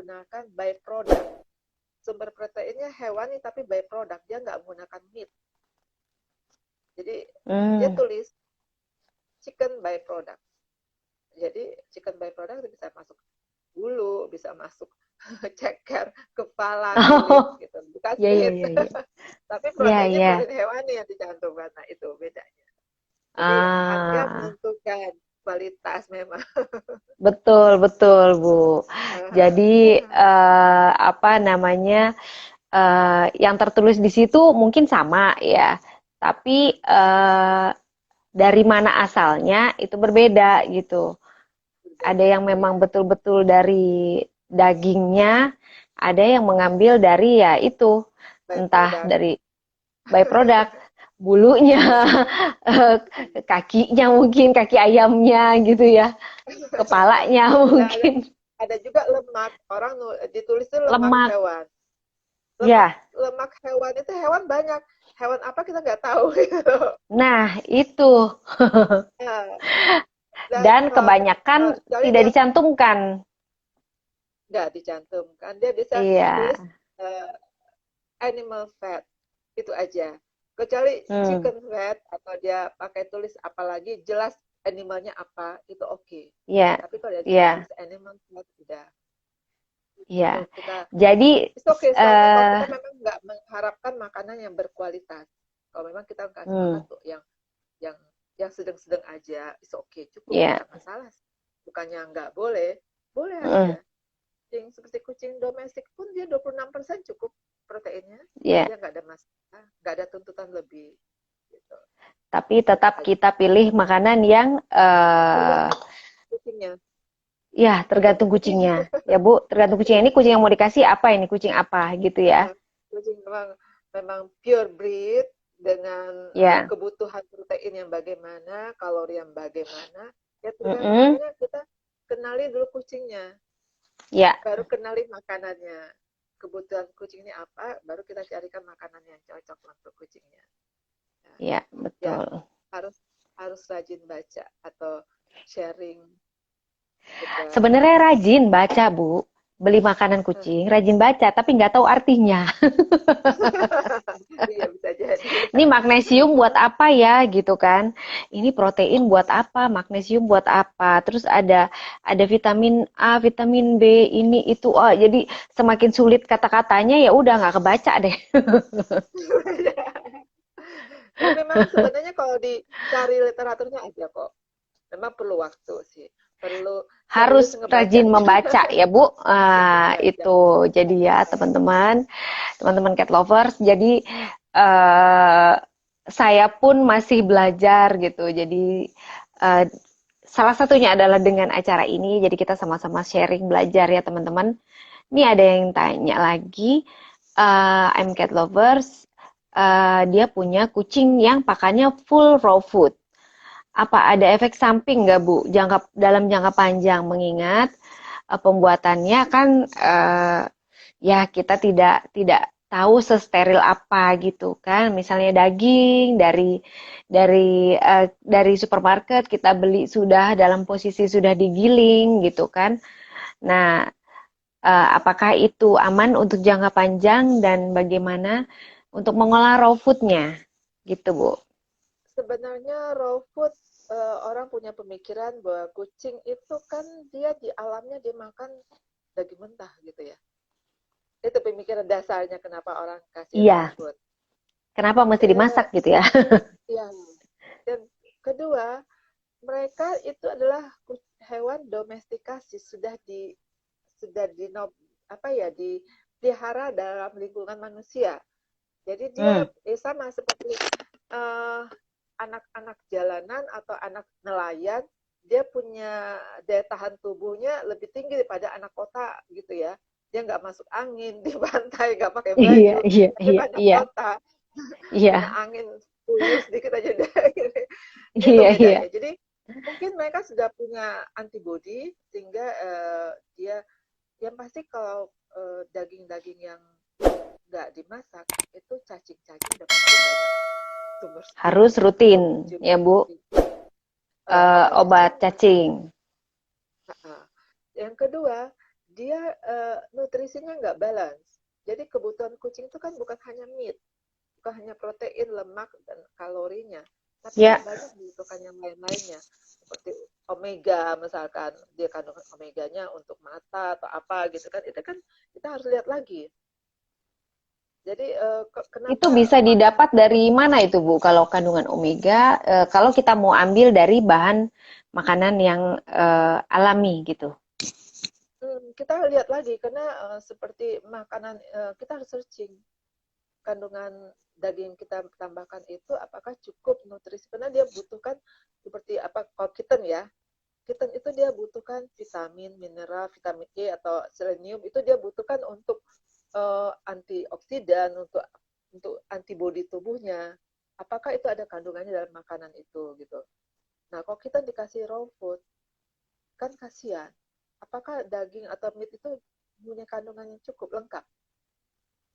menggunakan byproduct. Sumber proteinnya hewani tapi byproduct, dia nggak menggunakan meat. Jadi dia tulis chicken byproduct. Jadi chicken byproduct bisa masuk bulu, bisa masuk ceker, kepala, kulit, gitu. Bukan meat. Tapi proteinnya protein hewani yang dicantumkan. Nah, itu bedanya. Jadi harga menentukan kualitas memang. Betul, betul, Bu. Jadi apa namanya, yang tertulis di situ mungkin sama ya, tapi dari mana asalnya itu berbeda gitu. Ada yang memang betul-betul dari dagingnya, ada yang mengambil dari ya itu, entah dari byproduct, bulunya, kakinya mungkin, kaki ayamnya gitu ya, kepalanya mungkin. Ada juga lemak, orang ditulis itu lemak Lemak, hewan. ya. Lemak hewan itu hewan banyak. Hewan apa kita nggak tahu gitu. Nah, itu. Dan kebanyakan tidak dicantumkan. Nggak dicantumkan. Dia bisa Iya. tulis animal fat, itu aja. Kecuali chicken fat atau dia pakai tulis apalagi jelas animalnya apa, itu oke. Iya. Tapi kalau dia tulis animal fat, udah. Iya. Kita, Jadi it's okay, soalnya kalau kita memang nggak mengharapkan makanan yang berkualitas. Kalau memang kita kasih makan tuh yang sedang-sedang aja, it's okay, cukup, nggak masalah. Bukannya nggak boleh, boleh aja. Yang seperti kucing domestik pun dia 26% cukup proteinnya, dia nggak ada masalah, nggak ada tuntutan lebih. Gitu. Tapi tetap kita pilih makanan yang kucingnya. Ya, tergantung kucingnya. Ya, Bu, tergantung kucingnya. Ini kucing yang mau dikasih apa ini? Kucing apa gitu ya? Kucing memang pure breed dengan kebutuhan protein yang bagaimana, kalori yang bagaimana. Ya tergantung kita kenali dulu kucingnya. Ya. Baru kenali makanannya. Kebutuhan kucing ini apa, baru kita carikan makanan yang cocok untuk kucingnya. Ya, betul. Ya, harus rajin baca atau sharing. Sebenarnya rajin baca, Bu. Beli makanan kucing, rajin baca, tapi nggak tahu artinya. Iya, bisa jadi. Ini magnesium buat apa ya, gitu kan? Ini protein buat apa? Magnesium buat apa? Terus ada vitamin A, vitamin B, ini itu. Oh, jadi semakin sulit kata-katanya ya udah nggak kebaca deh. Ya, memang sebenarnya kalau dicari literaturnya ada kok. Memang perlu waktu sih. Harus rajin membaca ya Bu. Itu jadi ya teman-teman cat lovers. Jadi saya pun masih belajar gitu. Jadi salah satunya adalah dengan acara ini. Jadi kita sama-sama sharing belajar ya teman-teman. Ini ada yang tanya lagi. I'm cat lovers. Dia punya kucing yang pakannya full raw food. Apa ada efek samping nggak Bu dalam jangka panjang, mengingat pembuatannya kan ya kita tidak tahu sesteril apa gitu kan, misalnya daging dari supermarket kita beli sudah dalam posisi sudah digiling gitu kan. Nah, apakah itu aman untuk jangka panjang dan bagaimana untuk mengolah raw foodnya gitu Bu? Sebenarnya raw food orang punya pemikiran bahwa kucing itu kan dia di alamnya dia makan daging mentah gitu ya. Itu pemikiran dasarnya kenapa orang kasih raw food. Kenapa mesti dimasak gitu ya? Iya. Dan kedua, mereka itu adalah hewan domestikasi, sudah dipelihara dalam lingkungan manusia. Jadi dia sama seperti anak-anak jalanan atau anak nelayan, dia punya daya tahan tubuhnya lebih tinggi daripada anak kota gitu ya. Dia nggak masuk angin di pantai, nggak pakai baju, tapi anak kota kena angin puyuh sedikit aja deh. Itu bedanya. Jadi mungkin mereka sudah punya antibodi sehingga dia yang pasti kalau daging-daging yang nggak dimasak itu cacing-cacing udah pasti banyak. Harus rutin ya Bu, obat cacing. Yang kedua, dia nutrisinya nggak balance. Jadi kebutuhan kucing itu kan bukan hanya meat, bukan hanya protein, lemak, dan kalorinya, tapi Ya, dia banyak dibutuhkan yang lain-lainnya, seperti omega misalkan, dia kandungan omeganya untuk mata atau apa gitu kan, itu kan kita harus lihat lagi. Jadi itu kenapa bisa makan. didapat dari mana itu Bu? Kalau kandungan omega, kalau kita mau ambil dari bahan makanan yang alami gitu. Kita lihat lagi karena seperti makanan kita harus searching kandungan daging kita tambahkan itu apakah cukup nutrisi, karena dia butuhkan seperti apa, kalau kitten ya, kitten itu dia butuhkan vitamin, mineral, vitamin E atau selenium, itu dia butuhkan untuk antioksidan, untuk antibodi tubuhnya. Apakah itu ada kandungannya dalam makanan itu gitu. Nah, kalau kita dikasih raw food, kan kasihan. Apakah daging atau meat itu punya kandungan yang cukup lengkap?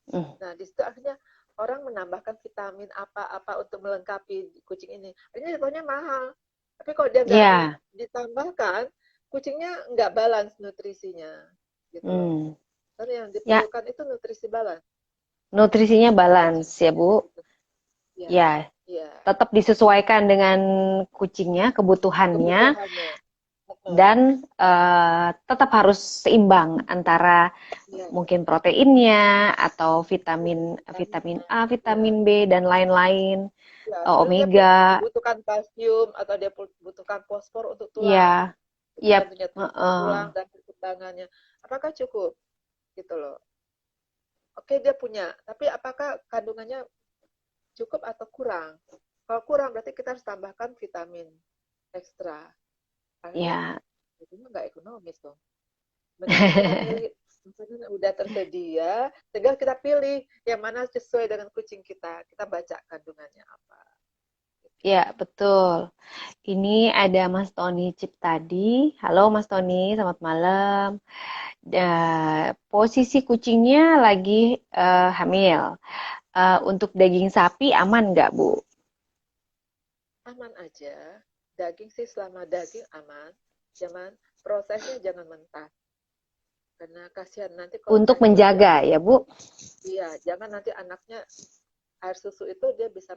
Hmm. Nah, di situ akhirnya orang menambahkan vitamin apa-apa untuk melengkapi kucing ini. Akhirnya jatuhnya mahal. Tapi kalau dia nggak Ya, ditambahkan, kucingnya nggak balance nutrisinya. Gitu loh. hmm. Karena yang Ya, diperlukan itu nutrisi balance. nutrisinya balance ya Bu. Gitu. Ya, Ya, ya. tetap disesuaikan dengan kucingnya, kebutuhannya, Kebutuhannya. dan tetap harus seimbang antara Ya, mungkin proteinnya atau vitamin vitamin vitaminnya. A, Ya. vitamin B dan lain-lain, Ya, terus dia omega. butuhkan kalsium atau dia butuhkan fosfor untuk tulang. Ya, Itu yep, tentunya untuk tulang dan perkembangannya. Apakah cukup? Gitu loh. Oke, dia punya, tapi apakah kandungannya cukup atau kurang? Kalau kurang berarti kita harus tambahkan vitamin ekstra. Akhirnya ya. itu nggak ekonomis dong. Mendingan kita milih makanan yang udah tersedia, tinggal kita pilih yang mana sesuai dengan kucing kita. Kita baca kandungannya apa. Ya, betul. Ini ada Mas Tony Ciptadi. Halo Mas Tony, selamat malam. Posisi kucingnya lagi hamil. Untuk daging sapi aman nggak, Bu? Aman aja. Daging sih selama daging aman. Jangan prosesnya jangan mentah. Karena kasihan nanti kalau Untuk cacing dia, menjaga ya, Bu? iya, jangan nanti anaknya air susu itu dia bisa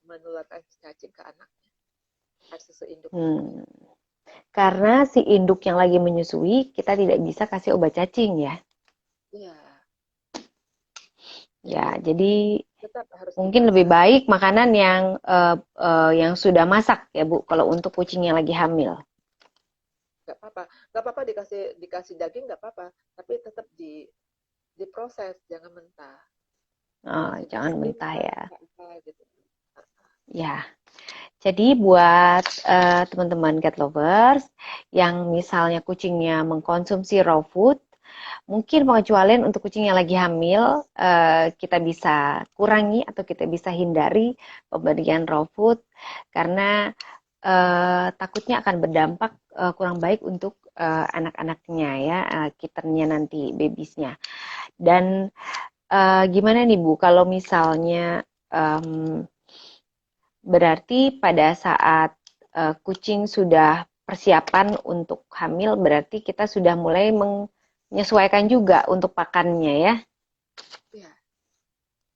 menularkan cacing ke anaknya. Air susu induknya. Hmm. Karena si induk yang lagi menyusui, kita tidak bisa kasih obat cacing ya. Iya, Ya, jadi jadi tetap harus mungkin lebih dimasak. baik makanan yang sudah masak ya, Bu, kalau untuk kucing yang lagi hamil. Nggak apa-apa dikasih dikasih daging nggak apa-apa, tapi tetap diproses, jangan mentah. Oh, Dikasih jangan es krim mentah kah, ya. apa gitu. Ya, jadi buat teman-teman cat lovers yang misalnya kucingnya mengkonsumsi raw food, mungkin pengecualian untuk kucing yang lagi hamil, kita bisa kurangi atau kita bisa hindari pemberian raw food karena takutnya akan berdampak kurang baik untuk anak-anaknya ya, kittennya nanti, babiesnya. Dan gimana nih Bu, kalau misalnya berarti pada saat kucing sudah persiapan untuk hamil, berarti kita sudah mulai menyesuaikan juga untuk pakannya ya. Ya,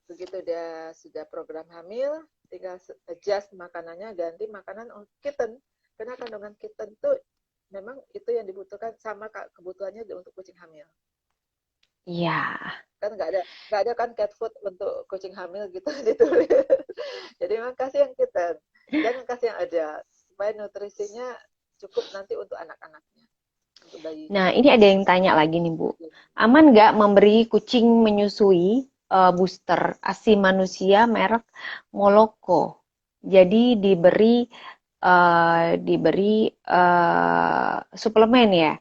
begitu dia sudah program hamil, tinggal adjust makanannya, ganti makanan kitten. Karena kandungan kitten tuh memang itu yang dibutuhkan sama kebutuhannya untuk kucing hamil. Iya, Kan nggak ada kan cat food untuk kucing hamil gitu ditulis. Jadi memang kasih yang kitten, jangan kasih yang ada supaya nutrisinya cukup nanti untuk anak-anaknya, untuk bayinya. nah ini ada yang tanya lagi nih Bu, aman nggak memberi kucing menyusui booster ASI manusia merek Moloko? Jadi diberi suplemen ya,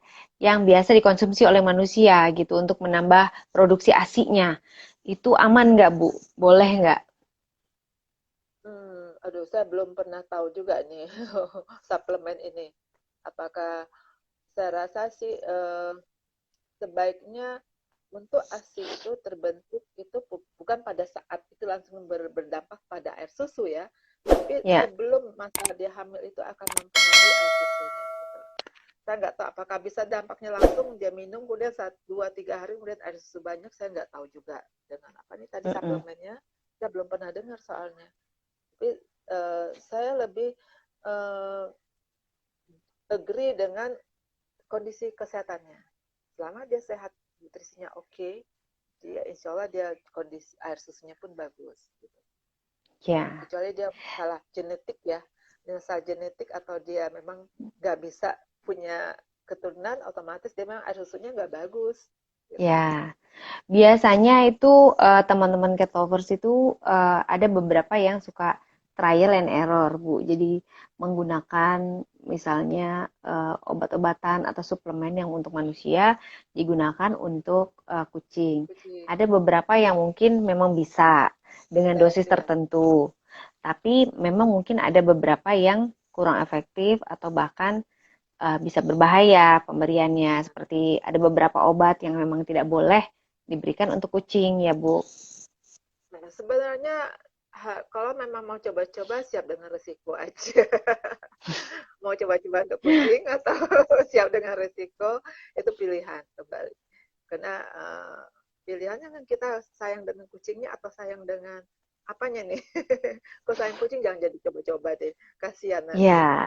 yang biasa dikonsumsi oleh manusia gitu untuk menambah produksi ASI-nya. Itu aman nggak Bu? Boleh nggak? Aduh, saya belum pernah tahu juga nih suplemen ini. Apakah saya rasa sih sebaiknya untuk ASI itu terbentuk itu bukan pada saat itu langsung berdampak pada air susu ya, tapi Ya, sebelum masa dia hamil itu akan mempengaruhi air susunya. Gitu. Saya nggak tahu apakah bisa dampaknya langsung dia minum kemudian 2-3 hari kemudian air susu banyak, saya nggak tahu juga dengan apa nih tadi suplemennya, saya belum pernah dengar soalnya. Tapi saya lebih agree dengan kondisi kesehatannya. Selama dia sehat, nutrisinya oke, dia insya Allah dia kondisi air susunya pun bagus. Gitu. Ya. Kecuali dia salah genetik ya, salah genetik atau dia memang nggak bisa punya keturunan, otomatis dia memang air susunya nggak bagus. Gitu. Ya, biasanya itu teman-teman cat lovers itu ada beberapa yang suka trial and error, Bu. Jadi menggunakan misalnya obat-obatan atau suplemen yang untuk manusia digunakan untuk kucing. Ada beberapa yang mungkin memang bisa dengan dosis tertentu, tapi memang mungkin ada beberapa yang kurang efektif atau bahkan bisa berbahaya pemberiannya. Seperti ada beberapa obat yang memang tidak boleh diberikan untuk kucing ya Bu. Nah, sebenarnya kalau memang mau coba-coba siap dengan resiko aja. Mau coba-coba untuk kucing atau siap dengan resiko, itu pilihan kembali. Karena pilihannya kan kita sayang dengan kucingnya atau sayang dengan apanya nih? Kalau sayang kucing jangan jadi coba-coba deh, kasihan nanti. Ya,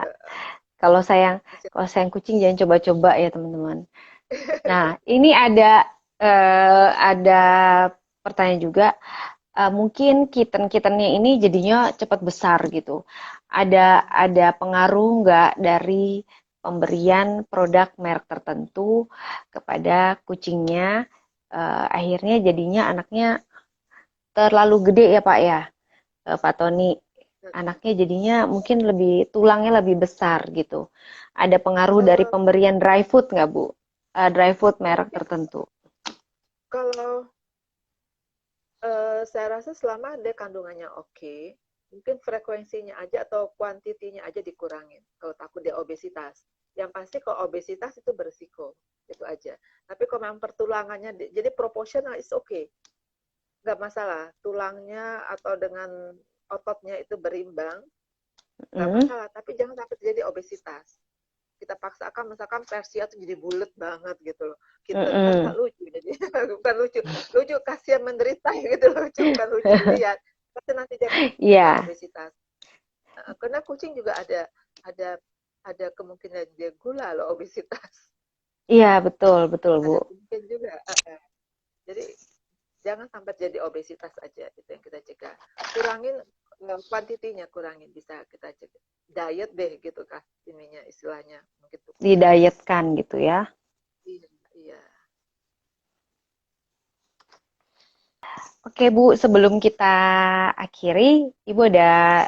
kalau sayang kucing jangan coba-coba ya teman-teman. Nah, ini ada pertanyaan juga. Mungkin kitten-kittennya ini jadinya cepat besar gitu. Ada pengaruh nggak dari pemberian produk merek tertentu kepada kucingnya? Akhirnya jadinya anaknya terlalu gede ya Pak ya, Pak Tony. Anaknya jadinya mungkin tulangnya lebih besar gitu. Ada pengaruh dari pemberian dry food nggak Bu? Dry food merek tertentu. Kalau saya rasa selama dia kandungannya oke, mungkin frekuensinya aja atau kuantitinya aja dikurangin. Kalau takut dia obesitas. Yang pasti kalau obesitas itu berisiko. Itu aja. Tapi kalau memang pertulangannya, jadi proporsional is okay. Nggak masalah. Tulangnya atau dengan ototnya itu berimbang, nggak masalah. Tapi jangan sampai terjadi obesitas. Kita paksakan misalkan Persia tuh jadi bulat banget gitu loh. Kita kan nggak lucu, jadi bukan lucu kasihan menderita gitu loh, lucu bukan lucu dilihat. Pasti nanti dia obesitas. Karena kucing juga ada kemungkinan dia gula loh obesitas. Iya betul Bu. Mungkin juga. Jadi jangan sampai jadi obesitas aja, itu yang kita cegah. Kurangin kuantitinya, kurangin bisa kita cegah. Diet deh gitu kah ininya istilahnya mungkin didietkan gitu ya. Iya. Oke Bu, sebelum kita akhiri, Ibu ada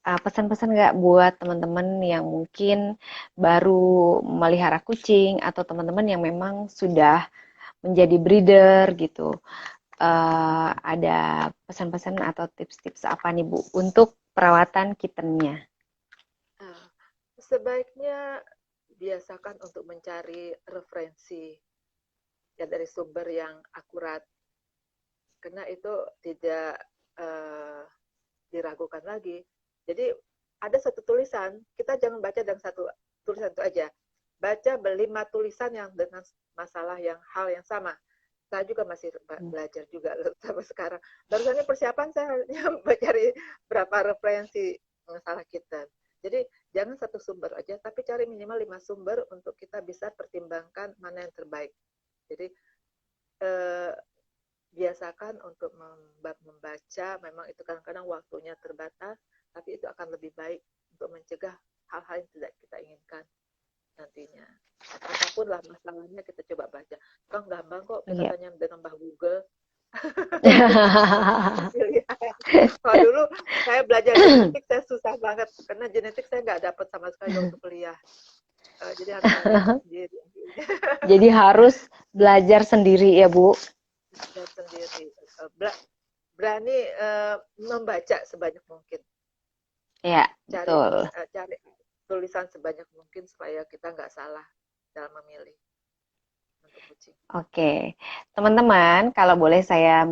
pesan-pesan nggak buat teman-teman yang mungkin baru memelihara kucing atau teman-teman yang memang sudah menjadi breeder gitu? Ada pesan-pesan atau tips-tips apa nih Bu untuk perawatan kittennya? Sebaiknya biasakan untuk mencari referensi ya dari sumber yang akurat, karena itu tidak diragukan lagi. Jadi ada satu tulisan, kita jangan baca dengan satu tulisan itu aja. Baca 5 tulisan yang dengan masalah hal yang sama. Saya juga masih belajar juga sampai sekarang. Barusannya persiapan saya mencari berapa referensi masalah kita. Jadi jangan satu sumber aja, tapi cari minimal 5 sumber untuk kita bisa pertimbangkan mana yang terbaik. Jadi biasakan untuk membaca, memang itu kadang-kadang waktunya terbatas, tapi itu akan lebih baik untuk mencegah hal-hal yang tidak kita inginkan nantinya. Apapun lah masalahnya kita coba baca. Kan gampang kok kita tanya dengan Mbah Google. Kalau dulu saya belajar genetik saya susah banget karena genetik saya nggak dapat sama sekali waktu kuliah. Jadi harus sendiri. Jadi harus belajar sendiri ya Bu. Belajar sendiri. Berani membaca sebanyak mungkin. Ya, betul. Cari tulisan sebanyak mungkin supaya kita nggak salah dalam memilih untuk kucing. Oke, teman-teman, kalau boleh saya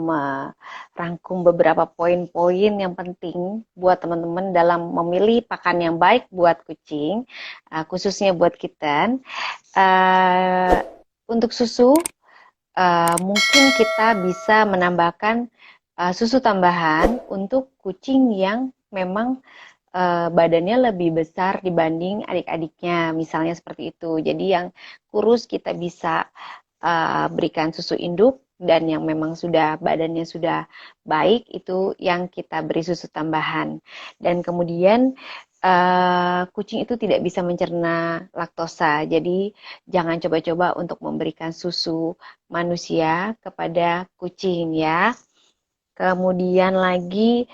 rangkum beberapa poin-poin yang penting buat teman-teman dalam memilih pakan yang baik buat kucing, khususnya buat kitten. Untuk susu, mungkin kita bisa menambahkan susu tambahan untuk kucing yang memang badannya lebih besar dibanding adik-adiknya, misalnya seperti itu. Jadi yang kurus kita bisa berikan susu induk, dan yang memang sudah badannya sudah baik itu yang kita beri susu tambahan. Dan kemudian kucing itu tidak bisa mencerna laktosa, jadi jangan coba-coba untuk memberikan susu manusia kepada kucing ya. Kemudian lagi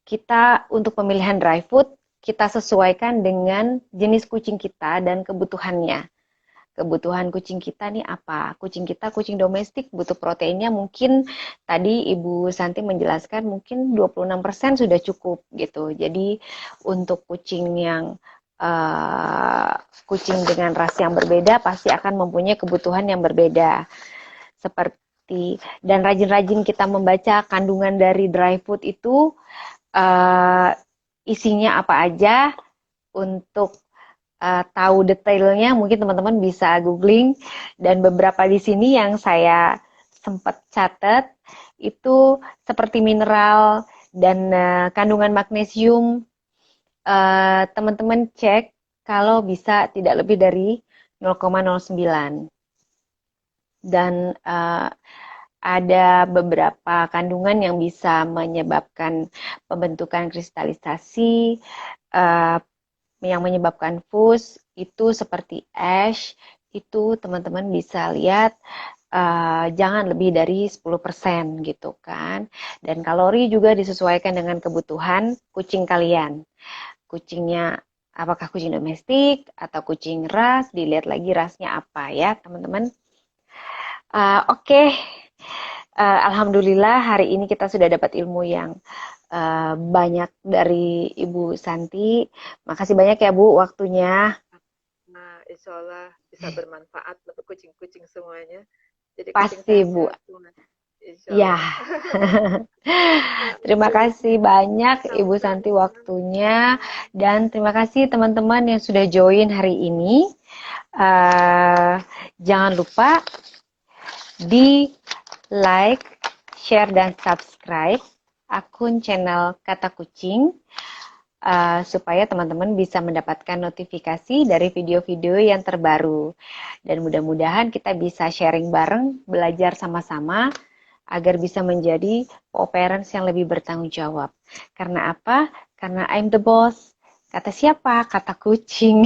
kita untuk pemilihan dry food kita sesuaikan dengan jenis kucing kita dan kebutuhannya. Kebutuhan kucing kita nih apa? Kucing kita kucing domestik butuh proteinnya mungkin tadi Ibu Santi menjelaskan mungkin 26% sudah cukup gitu. Jadi untuk kucing yang kucing dengan ras yang berbeda pasti akan mempunyai kebutuhan yang berbeda. Seperti dan rajin-rajin kita membaca kandungan dari dry food itu isinya apa aja. Untuk tahu detailnya mungkin teman-teman bisa googling, dan beberapa di sini yang saya sempat catat itu seperti mineral dan kandungan magnesium, teman-teman cek kalau bisa tidak lebih dari 0,09, dan ada beberapa kandungan yang bisa menyebabkan pembentukan kristalisasi, yang menyebabkan fus itu seperti ash, itu teman-teman bisa lihat jangan lebih dari 10% gitu kan. Dan kalori juga disesuaikan dengan kebutuhan kucing kalian. Kucingnya apakah kucing domestik atau kucing ras, dilihat lagi rasnya apa ya teman-teman. Oke. Alhamdulillah hari ini kita sudah dapat ilmu yang banyak dari Ibu Santi. Makasih banyak ya Bu waktunya. Nah, insya Allah bisa bermanfaat untuk kucing-kucing semuanya. Jadi kucing Pasti Bu. sehat-sehat semua. Insya Ya. Allah. Terima kasih banyak Ibu Santi Sama-sama. waktunya, dan terima kasih teman-teman yang sudah join hari ini. Jangan lupa di like, share, dan subscribe akun channel Kata Kucing supaya teman-teman bisa mendapatkan notifikasi dari video-video yang terbaru. Dan mudah-mudahan kita bisa sharing bareng, belajar sama-sama agar bisa menjadi parents yang lebih bertanggung jawab. Karena apa? Karena I'm the boss. Kata siapa? Kata kucing.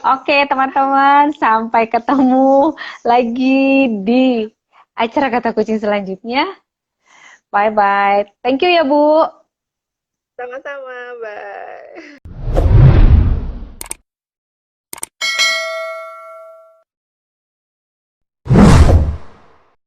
Oke, teman-teman, sampai ketemu lagi di acara Kata Kucing selanjutnya. Bye-bye. Thank you ya, Bu. Sama-sama, bye.